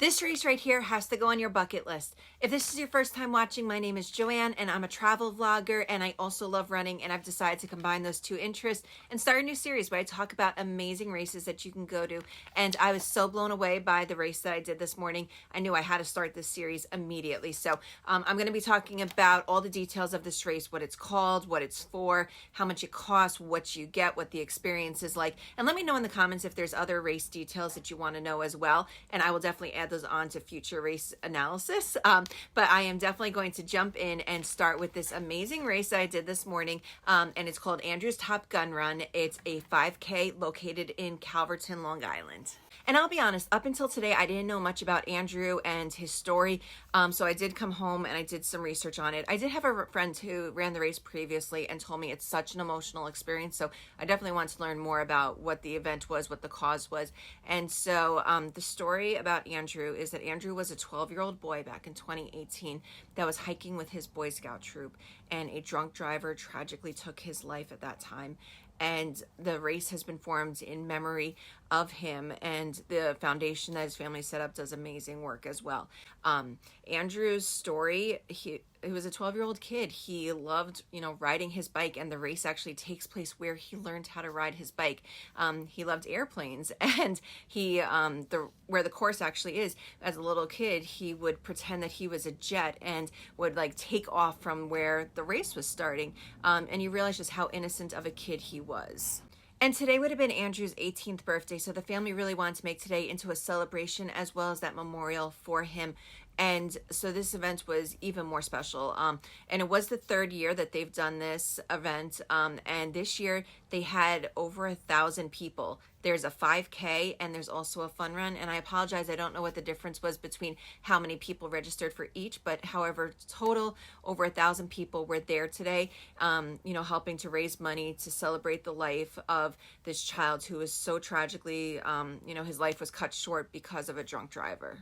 This race right here has to go on your bucket list. If this is your first time watching, my name is Joanne and I'm a travel vlogger, and I also love running, and I've decided to combine those two interests and start a new series where I talk about amazing races that you can go to. And I was so blown away by the race that I did this morning. I knew I had to start this series immediately. So I'm going to be talking about all the details of this race, what it's called, what it's for, how much it costs, what you get, what the experience is like. And let me know in the comments if there's other race details that you want to know as well. And I will definitely add those on to future race analysis. But I am definitely going to jump in and start with this amazing race that I did this morning. And it's called Andrew's Top Gun Run. It's a 5K located in Calverton, Long Island. And I'll be honest, up until today, I didn't know much about Andrew and his story. So I did come home and I did some research on it. I did have a friend who ran the race previously and told me it's such an emotional experience. So I definitely want to learn more about what the event was, what the cause was. And so the story about Andrew is that Andrew was a 12-year-old boy back in 2018 that was hiking with his Boy Scout troop, and a drunk driver tragically took his life at that time. And the race has been formed in memory of him, and the foundation that his family set up does amazing work as well. Andrew's story, he was a 12-year-old kid. He loved, riding his bike, and the race actually takes place where he learned how to ride his bike. He loved airplanes, and where the course actually is, as a little kid, he would pretend that he was a jet and would take off from where the race was starting. And you realize just how innocent of a kid he was. And today would have been Andrew's 18th birthday, so the family really wanted to make today into a celebration as well as that memorial for him. And so this event was even more special. And it was the third year that they've done this event. And this year they had over 1,000 people. There's a 5K and there's also a fun run. And I apologize, I don't know what the difference was between how many people registered for each, but however, total over 1,000 people were there today, helping to raise money to celebrate the life of this child who was so tragically, his life was cut short because of a drunk driver.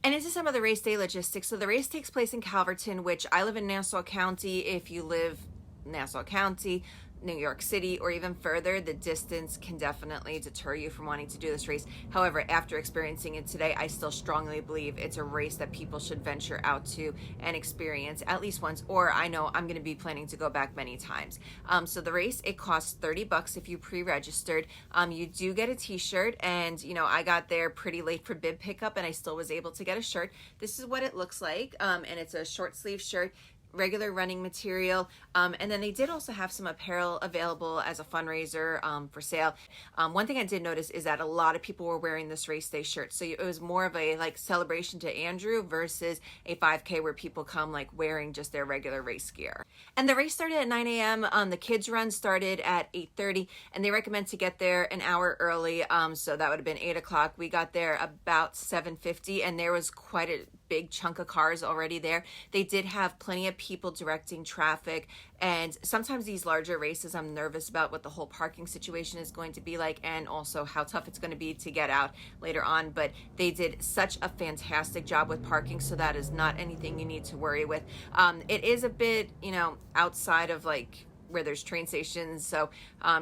And into some of the race day logistics. So the race takes place in Calverton, which I live in Nassau County. If you live Nassau County, New York City, or even further, the distance can definitely deter you from wanting to do this race. However, after experiencing it today, I still strongly believe it's a race that people should venture out to and experience at least once, or I know I'm going to be planning to go back many times. So the race, it costs $30 if you pre-registered. You do get a t-shirt, and I got there pretty late for bib pickup and I still was able to get a shirt. This is what it looks like, and it's a short sleeve shirt, regular running material, and then they did also have some apparel available as a fundraiser for sale. One thing I did notice is that a lot of people were wearing this race day shirt, so it was more of a celebration to Andrew versus a 5K where people come wearing just their regular race gear. And the race started at 9 a.m. The kids run started at 8:30, and they recommend to get there an hour early, so that would have been 8 o'clock. We got there about 7:50, and there was quite a big chunk of cars already there. They did have plenty of people directing traffic, and sometimes these larger races, I'm nervous about what the whole parking situation is going to be like, and also how tough it's going to be to get out later on. But they did such a fantastic job with parking, so that is not anything you need to worry with. It is a bit, outside of where there's train stations, so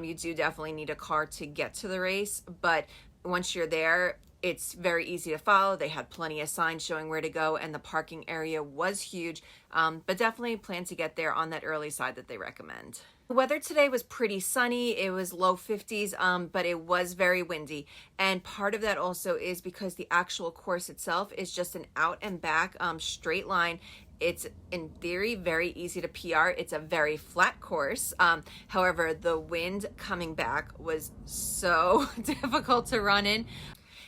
you do definitely need a car to get to the race. But once you're there, it's very easy to follow. They had plenty of signs showing where to go, and the parking area was huge, but definitely plan to get there on that early side that they recommend. The weather today was pretty sunny. It was low 50s, but it was very windy. And part of that also is because the actual course itself is just an out and back straight line. It's in theory very easy to PR. It's a very flat course. However, the wind coming back was so difficult to run in.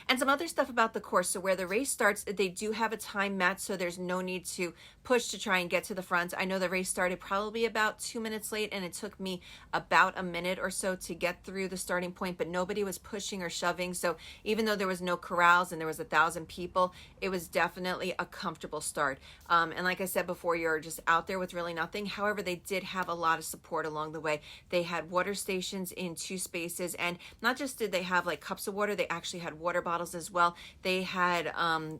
And some other stuff about the course. So where the race starts, they do have a time match, so there's no need to push to try and get to the front. I know the race started probably about 2 minutes late, and it took me about a minute or so to get through the starting point, but nobody was pushing or shoving. So even though there was no corrals and there was 1,000 people, it was definitely a comfortable start. And like I said before, you're just out there with really nothing. However, they did have a lot of support along the way. They had water stations in 2 spaces, and not just did they have cups of water, they actually had water bottles bottles as well. They had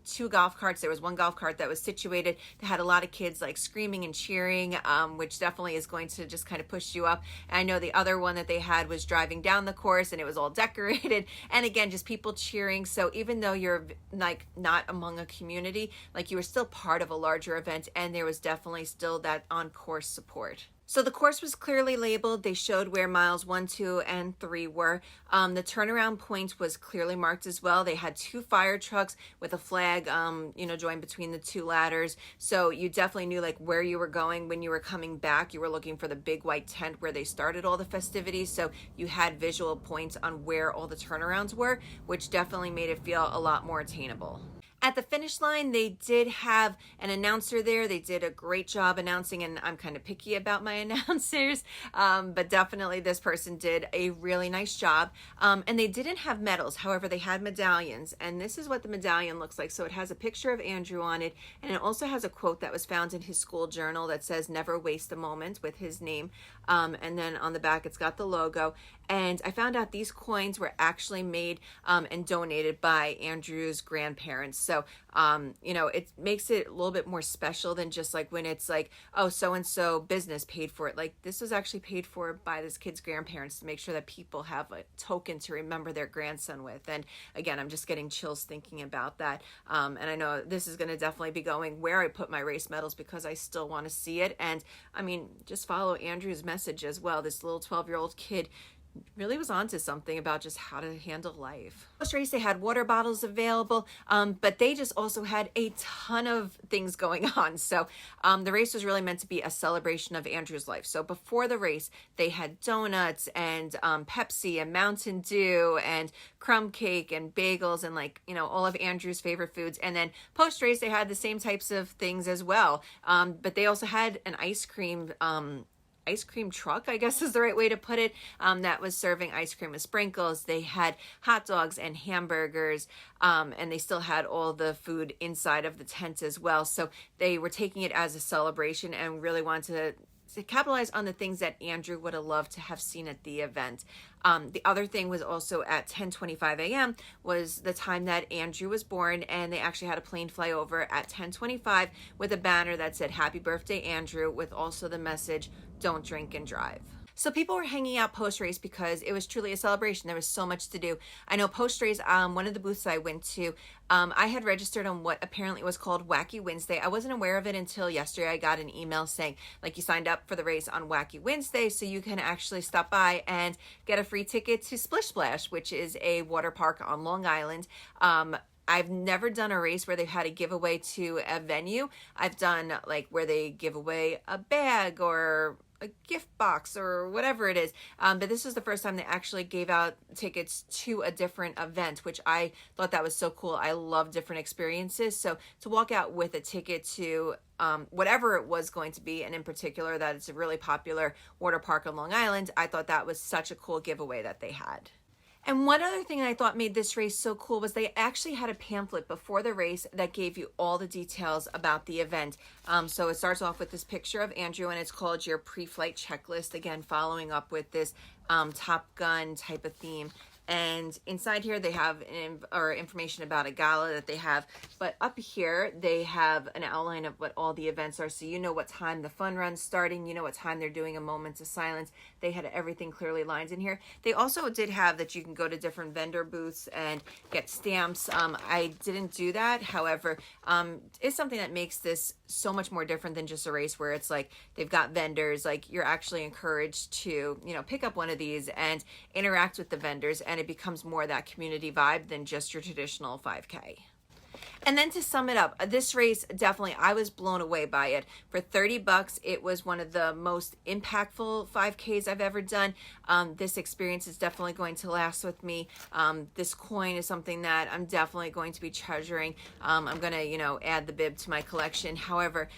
2 golf carts. There was one golf cart that was situated. They had a lot of kids like screaming and cheering, which definitely is going to just kind of push you up. And I know the other one that they had was driving down the course, and it was all decorated. And again, just people cheering. So even though you're like not among a community, like you were still part of a larger event, and there was definitely still that on-course support. So the course was clearly labeled. They showed where miles 1, 2, and 3 were. The turnaround point was clearly marked as well. They had 2 fire trucks with a flag, joined between the 2 ladders. So you definitely knew like where you were going when you were coming back. You were looking for the big white tent where they started all the festivities. So you had visual points on where all the turnarounds were, which definitely made it feel a lot more attainable. At the finish line, they did have an announcer there. They did a great job announcing, and I'm kind of picky about my announcers, but definitely this person did a really nice job. And they didn't have medals. However, they had medallions, and this is what the medallion looks like. So it has a picture of Andrew on it, and it also has a quote that was found in his school journal that says, "Never waste a moment," with his name. And then on the back, it's got the logo. And I found out these coins were actually made and donated by Andrew's grandparents. So, it makes it a little bit more special than just like when it's like, oh, so-and-so business paid for it. Like this was actually paid for by this kid's grandparents to make sure that people have a token to remember their grandson with. And again, I'm just getting chills thinking about that. And I know this is going to definitely be going where I put my race medals because I still want to see it. And I mean, just follow Andrew's message as well. This little 12-year-old kid really was onto something about just how to handle life. Post race, they had water bottles available, but they just also had a ton of things going on. So the race was really meant to be a celebration of Andrew's life. So before the race, they had donuts and Pepsi and Mountain Dew and crumb cake and bagels and all of Andrew's favorite foods. And then post race, they had the same types of things as well. But they also had an ice cream truck, I guess is the right way to put it, that was serving ice cream with sprinkles. They had hot dogs and hamburgers, and they still had all the food inside of the tent as well. So they were taking it as a celebration and really wanted to capitalize on the things that Andrew would have loved to have seen at the event. The other thing was also at 10:25 a.m. was the time that Andrew was born, and they actually had a plane fly over at 10:25 with a banner that said "Happy Birthday, Andrew," with also the message, "Don't drink and drive." So people were hanging out post-race because it was truly a celebration. There was so much to do. I know post-race, one of the booths I went to, I had registered on what apparently was called Wacky Wednesday. I wasn't aware of it until yesterday. I got an email saying, you signed up for the race on Wacky Wednesday, so you can actually stop by and get a free ticket to Splish Splash, which is a water park on Long Island. I've never done a race where they've had a giveaway to a venue. I've done where they give away a bag or a gift box or whatever it is. But this was the first time they actually gave out tickets to a different event, which I thought that was so cool. I love different experiences. So to walk out with a ticket to whatever it was going to be, and in particular that it's a really popular water park on Long Island, I thought that was such a cool giveaway that they had. And one other thing I thought made this race so cool was they actually had a pamphlet before the race that gave you all the details about the event. So it starts off with this picture of Andrew, and it's called your pre-flight checklist, again, following up with this Top Gun type of theme. And inside here they have information about a gala that they have, but up here they have an outline of what all the events are, so you know what time the fun run's starting, you know what time they're doing a moment of silence. They had everything clearly lined in here. They also did have that you can go to different vendor booths and get stamps. I didn't do that, however, it's something that makes this so much more different than just a race where it's they've got vendors. You're actually encouraged to pick up one of these and interact with the vendors, and it becomes more that community vibe than just your traditional 5K. And then to sum it up, this race, definitely, I was blown away by it. For $30, it was one of the most impactful 5Ks I've ever done. This experience is definitely going to last with me. This coin is something that I'm definitely going to be treasuring. I'm going to, add the bib to my collection. However,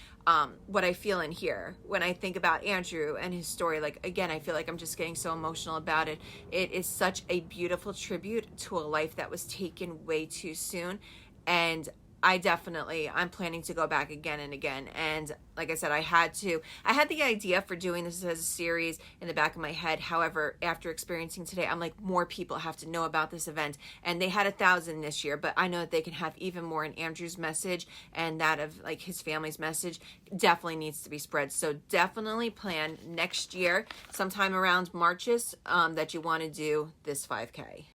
what I feel in here when I think about Andrew and his story, again, I feel like I'm just getting so emotional about it. It is such a beautiful tribute to a life that was taken way too soon. And I'm planning to go back again and again. And like I said, I had the idea for doing this as a series in the back of my head. However, after experiencing today, I'm like, more people have to know about this event. And they had 1,000 this year, but I know that they can have even more. And Andrew's message and that of like his family's message definitely needs to be spread. So definitely plan next year, sometime around Marches, that you want to do this 5K.